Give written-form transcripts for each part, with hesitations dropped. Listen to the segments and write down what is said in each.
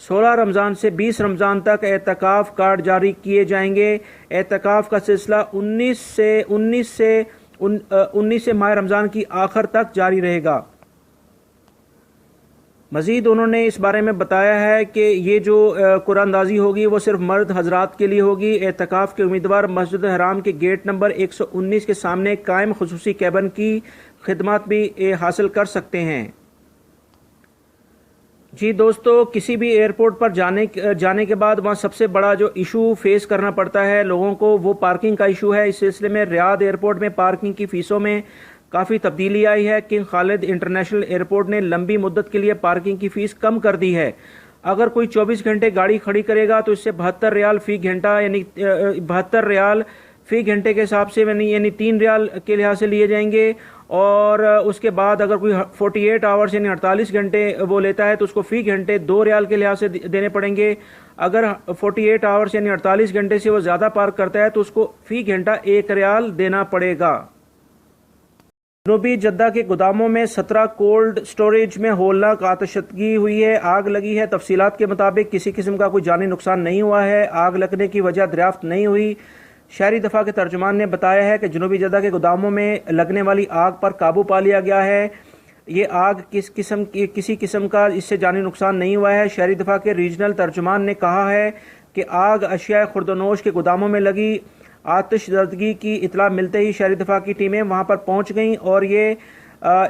16 رمضان سے 20 رمضان تک اعتکاف کارڈ جاری کیے جائیں گے۔ اعتکاف کا سلسلہ 19 سے ماہ رمضان کی آخر تک جاری رہے گا۔ مزید انہوں نے اس بارے میں بتایا ہے کہ یہ جو قرآن اندازی ہوگی وہ صرف مرد حضرات کے لیے ہوگی۔ اعتکاف کے امیدوار مسجد حرام کے گیٹ نمبر 119 کے سامنے قائم خصوصی کیبن کی خدمات بھی حاصل کر سکتے ہیں۔ جی دوستو، کسی بھی ایئرپورٹ پر جانے کے بعد وہاں سب سے بڑا جو ایشو فیس کرنا پڑتا ہے لوگوں کو وہ پارکنگ کا ایشو ہے۔ اس سلسلے میں ریاض ایئرپورٹ میں پارکنگ کی فیسوں میں کافی تبدیلی آئی ہے۔ کنگ خالد انٹرنیشنل ایئرپورٹ نے لمبی مدت کے لیے پارکنگ کی فیس کم کر دی ہے۔ اگر کوئی 24 گھنٹے گاڑی کھڑی کرے گا تو اس سے 72 ریال فی گھنٹہ یعنی 72 ریال فی گھنٹے کے حساب سے یعنی 3 ریال کے لحاظ سے لیے جائیں گے، اور اس کے بعد اگر کوئی 48 آورز یعنی 48 گھنٹے وہ لیتا ہے تو اس کو فی گھنٹے 2 ریال کے لحاظ سے دینے پڑیں گے۔ اگر 48 آورز یعنی 48 گھنٹے سے وہ زیادہ پارک کرتا ہے تو اس کو فی گھنٹہ 1 ریال دینا پڑے گا۔ جنوبی جدہ کے گوداموں میں 17 کولڈ سٹوریج میں ہولناک آتشزدگی ہوئی ہے، آگ لگی ہے۔ تفصیلات کے مطابق کسی قسم کا کوئی جانی نقصان نہیں ہوا ہے۔ آگ لگنے کی وجہ دریافت نہیں ہوئی۔ شہری دفاع کے ترجمان نے بتایا ہے کہ جنوبی جدہ کے گوداموں میں لگنے والی آگ پر قابو پا لیا گیا ہے۔ یہ آگ کسی قسم کا اس سے جانی نقصان نہیں ہوا ہے۔ شہری دفاع کے ریجنل ترجمان نے کہا ہے کہ آگ اشیاء خوردونوش کے گوداموں میں لگی۔ آتش زدگی کی اطلاع ملتے ہی شہری دفاع کی ٹیمیں وہاں پر پہنچ گئیں اور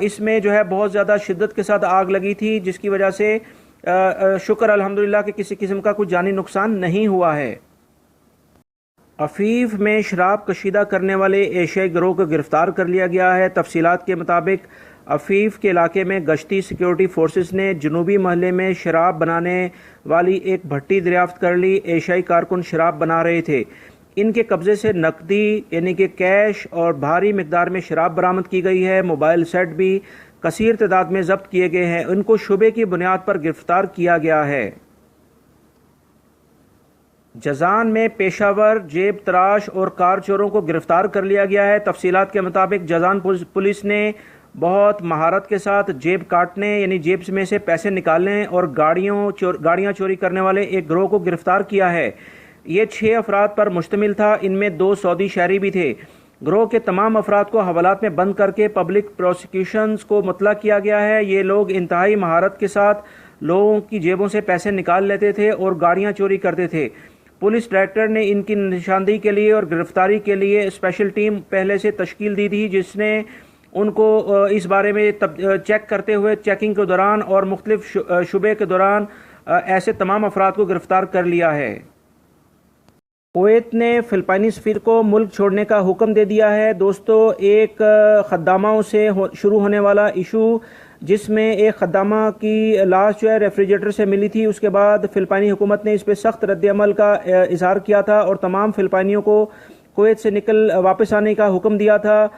اس میں جو ہے بہت زیادہ شدت کے ساتھ آگ لگی تھی، جس کی وجہ سے شکر الحمدللہ کہ کسی قسم کا کوئی جانی نقصان نہیں ہوا ہے۔ عفیف میں شراب کشیدہ کرنے والے ایشیائی گروہ کو گرفتار کر لیا گیا ہے۔ تفصیلات کے مطابق عفیف کے علاقے میں گشتی سیکیورٹی فورسز نے جنوبی محلے میں شراب بنانے والی ایک بھٹی دریافت کر لی۔ ایشیائی کارکن شراب بنا رہے تھے۔ ان کے قبضے سے نقدی یعنی کہ کیش اور بھاری مقدار میں شراب برآمد کی گئی ہے۔ موبائل سیٹ بھی کثیر تعداد میں ضبط کیے گئے ہیں۔ ان کو شبے کی بنیاد پر گرفتار کیا گیا ہے۔ جازان میں پیشہ ور جیب تراش اور کار چوروں کو گرفتار کر لیا گیا ہے۔ تفصیلات کے مطابق جازان پولیس نے بہت مہارت کے ساتھ جیب کاٹنے یعنی جیب میں سے پیسے نکالنے اور گاڑیاں چوری کرنے والے ایک گروہ کو گرفتار کیا ہے۔ یہ 6 افراد پر مشتمل تھا، ان میں 2 سعودی شہری بھی تھے۔ گروہ کے تمام افراد کو حوالات میں بند کر کے پبلک پروسیکیوشنز کو مطلع کیا گیا ہے۔ یہ لوگ انتہائی مہارت کے ساتھ لوگوں کی جیبوں سے پیسے نکال لیتے تھے اور گاڑیاں چوری کرتے تھے۔ پولیس ڈائریکٹر نے ان کی نشاندہی کے لیے اور گرفتاری کے لیے اسپیشل ٹیم پہلے سے تشکیل دی تھی، جس نے ان کو اس بارے میں چیک کرتے ہوئے چیکنگ کے دوران اور مختلف شبے کے دوران ایسے تمام افراد کو گرفتار کر لیا ہے۔ کویت نے فلپائنی سفیر کو ملک چھوڑنے کا حکم دے دیا ہے۔ دوستو، ایک خداماؤں سے شروع ہونے والا ایشو جس میں ایک خدامہ کی لاش جو ہے ریفریجریٹر سے ملی تھی، اس کے بعد فلپائنی حکومت نے اس پہ سخت رد عمل کا اظہار کیا تھا اور تمام فلپائنیوں کو کویت سے واپس آنے کا حکم دیا تھا۔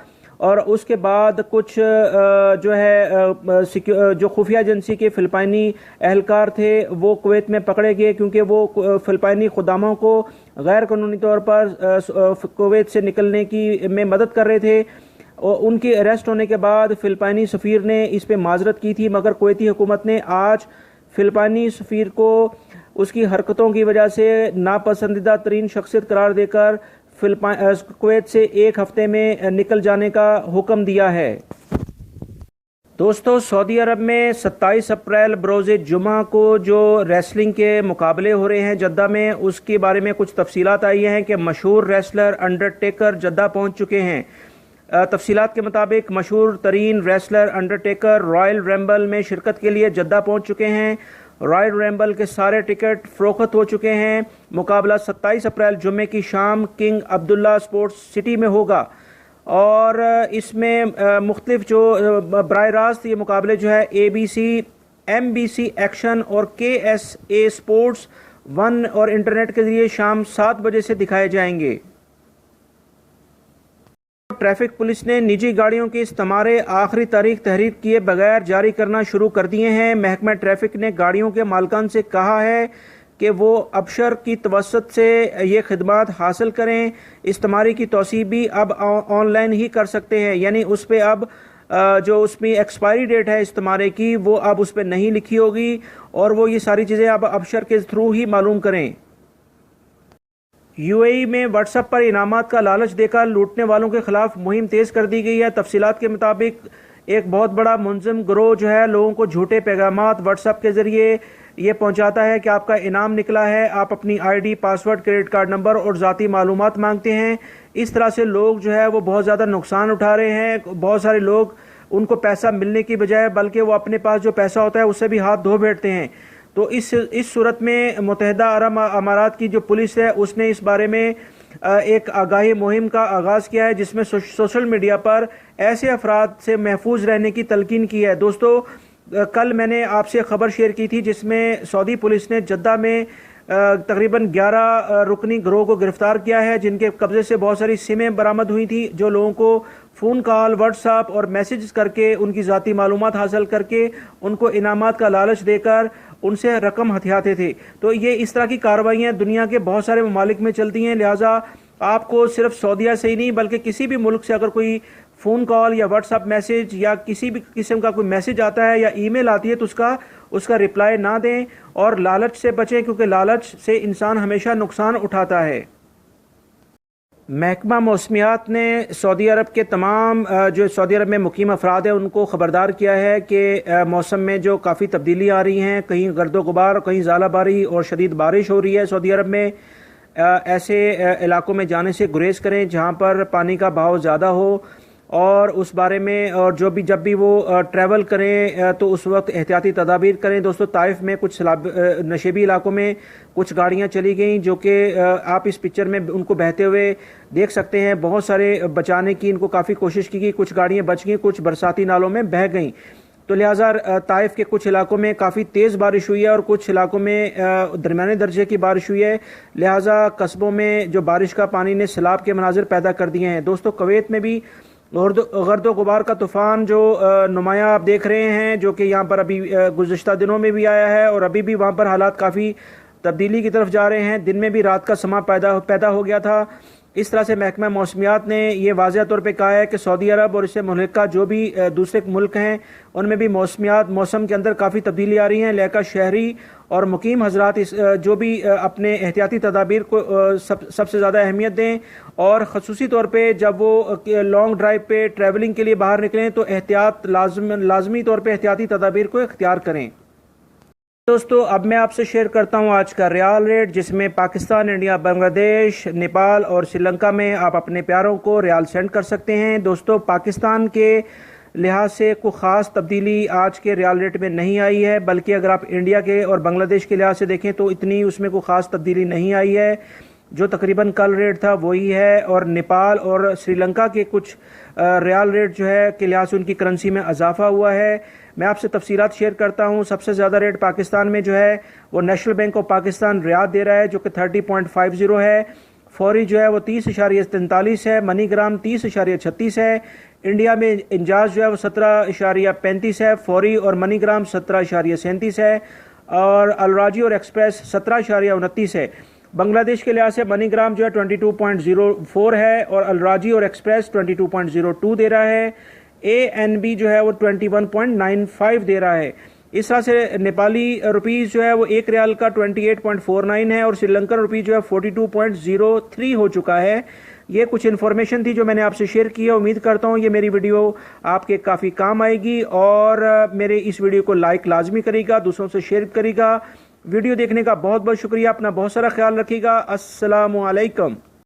اور اس کے بعد کچھ جو خفیہ ایجنسی کے فلپائنی اہلکار تھے وہ کویت میں پکڑے گئے، کیونکہ وہ فلپائنی خداموں کو غیر قانونی طور پر کویت سے نکلنے میں مدد کر رہے تھے۔ ان کی اریسٹ ہونے کے بعد فلپائنی سفیر نے اس پہ معذرت کی تھی، مگر کویتی حکومت نے آج فلپائنی سفیر کو اس کی حرکتوں کی وجہ سے ناپسندیدہ ترین شخصیت قرار دے کر کویت سے 1 ہفتے میں نکل جانے کا حکم دیا ہے۔ دوستو، سعودی عرب میں 27 اپریل بروز جمعہ کو جو ریسلنگ کے مقابلے ہو رہے ہیں جدہ میں، اس کے بارے میں کچھ تفصیلات آئی ہیں کہ مشہور ریسلر انڈرٹیکر جدہ پہنچ چکے ہیں۔ تفصیلات کے مطابق مشہور ترین ریسلر انڈرٹیکر رائل ریمبل میں شرکت کے لیے جدہ پہنچ چکے ہیں۔ رائل ریمبل کے سارے ٹکٹ فروخت ہو چکے ہیں۔ مقابلہ 27 اپریل جمعے کی شام کنگ عبداللہ سپورٹس سٹی میں ہوگا، اور اس میں مختلف جو براہ راست یہ مقابلے جو ہے ABC، MBC ایکشن اور KSA سپورٹس 1 اور انٹرنیٹ کے ذریعے شام 7 بجے سے دکھائے جائیں گے۔ ٹریفک پولیس نے نجی گاڑیوں کے استعمارے آخری تاریخ تحریر کیے بغیر جاری کرنا شروع کر دیے ہیں۔ محکمہ ٹریفک نے گاڑیوں کے مالکان سے کہا ہے کہ وہ ابشر کی توسط سے یہ خدمات حاصل کریں۔ استعماری کی توثیق بھی اب آن لائن ہی کر سکتے ہیں، یعنی اس پہ اب جو اس میں ایکسپائری ڈیٹ ہے استعمال کی وہ اب اس پہ نہیں لکھی ہوگی، اور وہ یہ ساری چیزیں اب ابشر کے تھرو ہی معلوم کریں۔ یو اے ای میں واٹس ایپ پر انعامات کا لالچ دے کر لوٹنے والوں کے خلاف مہم تیز کر دی گئی ہے۔ تفصیلات کے مطابق ایک بہت بڑا منظم گروہ جو ہے لوگوں کو جھوٹے پیغامات واٹس ایپ کے ذریعے یہ پہنچاتا ہے کہ آپ کا انعام نکلا ہے، آپ اپنی I D, password, credit card number اور ذاتی معلومات مانگتے ہیں۔ اس طرح سے لوگ جو ہے وہ بہت زیادہ نقصان اٹھا رہے ہیں۔ بہت سارے لوگ ان کو پیسہ ملنے کی بجائے بلکہ وہ اپنے پاس جو پیسہ ہوتا ہے اس سے بھی ہاتھ دھو بیٹھتے ہیں۔ تو اس صورت میں متحدہ عرب امارات کی جو پولیس ہے اس نے اس بارے میں ایک آگاہی مہم کا آغاز کیا ہے، جس میں سوشل میڈیا پر ایسے افراد سے محفوظ رہنے کی تلقین کی ہے۔ دوستو، کل میں نے آپ سے خبر شیئر کی تھی جس میں سعودی پولیس نے جدہ میں تقریباً 11 رکنی گروہ کو گرفتار کیا ہے، جن کے قبضے سے بہت ساری سمیں برآمد ہوئی تھی، جو لوگوں کو فون کال، واٹس ایپ اور میسیجز کر کے ان کی ذاتی معلومات حاصل کر کے ان کو انعامات کا لالچ دے کر ان سے رقم ہتھیاتے تھے۔ تو یہ اس طرح کی کارروائیاں دنیا کے بہت سارے ممالک میں چلتی ہیں، لہٰذا آپ کو صرف سعودیہ سے ہی نہیں بلکہ کسی بھی ملک سے اگر کوئی فون کال یا واٹس ایپ میسیج یا کسی بھی قسم کا کوئی میسیج آتا ہے یا ای میل آتی ہے تو اس کا رپلائی نہ دیں اور لالچ سے بچیں، کیونکہ لالچ سے انسان ہمیشہ نقصان اٹھاتا ہے۔ محکمہ موسمیات نے سعودی عرب کے تمام جو سعودی عرب میں مقیم افراد ہیں ان کو خبردار کیا ہے کہ موسم میں جو کافی تبدیلی آ رہی ہیں، کہیں گرد و غبار، کہیں ژالہ باری اور شدید بارش ہو رہی ہے سعودی عرب میں، ایسے علاقوں میں جانے سے گریز کریں جہاں پر پانی کا بہاؤ زیادہ ہو، اور اس بارے میں اور جب بھی وہ ٹریول کریں تو اس وقت احتیاطی تدابیر کریں۔ دوستو، طائف میں کچھ نشیبی علاقوں میں کچھ گاڑیاں چلی گئیں جو کہ آپ اس پکچر میں ان کو بہتے ہوئے دیکھ سکتے ہیں۔ بہت سارے بچانے کی ان کو کافی کوشش کی گئی، کچھ گاڑیاں بچ گئیں، کچھ برساتی نالوں میں بہہ گئیں۔ تو لہٰذا طائف کے کچھ علاقوں میں کافی تیز بارش ہوئی ہے اور کچھ علاقوں میں درمیانے درجے کی بارش ہوئی ہے، لہٰذا قصبوں میں جو بارش کا پانی نے سیلاب کے مناظر پیدا کر دیے ہیں۔ دوستو، کویت میں بھی گرد و غبار کا طوفان جو نمایاں آپ دیکھ رہے ہیں، جو کہ یہاں پر ابھی گزشتہ دنوں میں بھی آیا ہے اور ابھی بھی وہاں پر حالات کافی تبدیلی کی طرف جا رہے ہیں۔ دن میں بھی رات کا سما پیدا ہو گیا تھا۔ اس طرح سے محکمہ موسمیات نے یہ واضح طور پہ کہا ہے کہ سعودی عرب اور اس سے ملحقہ جو بھی دوسرے ملک ہیں ان میں بھی موسم کے اندر کافی تبدیلی آ رہی ہیں، لہذا شہری اور مقیم حضرات جو بھی اپنے احتیاطی تدابیر کو سب سے زیادہ اہمیت دیں، اور خصوصی طور پہ جب وہ لانگ ڈرائیو پہ ٹریولنگ کے لیے باہر نکلیں تو لازمی طور پہ احتیاطی تدابیر کو اختیار کریں۔ دوستو، اب میں آپ سے شیئر کرتا ہوں آج کا ریال ریٹ، جس میں پاکستان، انڈیا، بنگلہ دیش، نیپال اور سری لنکا میں آپ اپنے پیاروں کو ریال سینڈ کر سکتے ہیں۔ دوستو، پاکستان کے لحاظ سے کوئی خاص تبدیلی آج کے ریال ریٹ میں نہیں آئی ہے، بلکہ اگر آپ انڈیا کے اور بنگلہ دیش کے لحاظ سے دیکھیں تو اتنی اس میں کوئی خاص تبدیلی نہیں آئی ہے، جو تقریباً کل ریٹ تھا وہی ہے۔ اور نیپال اور سری لنکا کے کچھ ریال ریٹ جو ہے کے لحاظ سے ان کی کرنسی میں اضافہ ہوا ہے۔ میں آپ سے تفصیلات شیئر کرتا ہوں۔ سب سے زیادہ ریٹ پاکستان میں جو ہے وہ نیشنل بینک آف پاکستان ریال دے رہا ہے، جو کہ 30.50 ہے۔ فوری جو ہے وہ 30.43 ہے۔ منی گرام 30.36 ہے۔ انڈیا میں انجاز جو ہے وہ 17.35 ہے فوری، اور منی گرام 17.37 ہے، اور الراجی اور ایکسپریس 17.29 ہے۔ بنگلہ دیش کے لحاظ سے منی گرام جو ہے 22.04 ہے، اور الراجی اور ایکسپریس 22.02 دے رہا ہے۔ ANB جو ہے وہ 21.95 دے رہا ہے۔ اس طرح سے نیپالی روپیز جو ہے وہ ایک ریال کا 28.49 ہے، اور سری لنکن روپی جو ہے 42.03 ہو چکا ہے۔ یہ کچھ انفارمیشن تھی جو میں نے آپ سے شیئر کی ہے۔ امید کرتا ہوں یہ میری ویڈیو آپ کے کافی کام آئے گی، اور میرے اس ویڈیو کو لائک لازمی کرے گا، دوسروں سے شیئر کرے گا۔ ویڈیو دیکھنے کا بہت بہت شکریہ، اپنا بہت سارا خیال رکھیے گا۔ السلام علیکم۔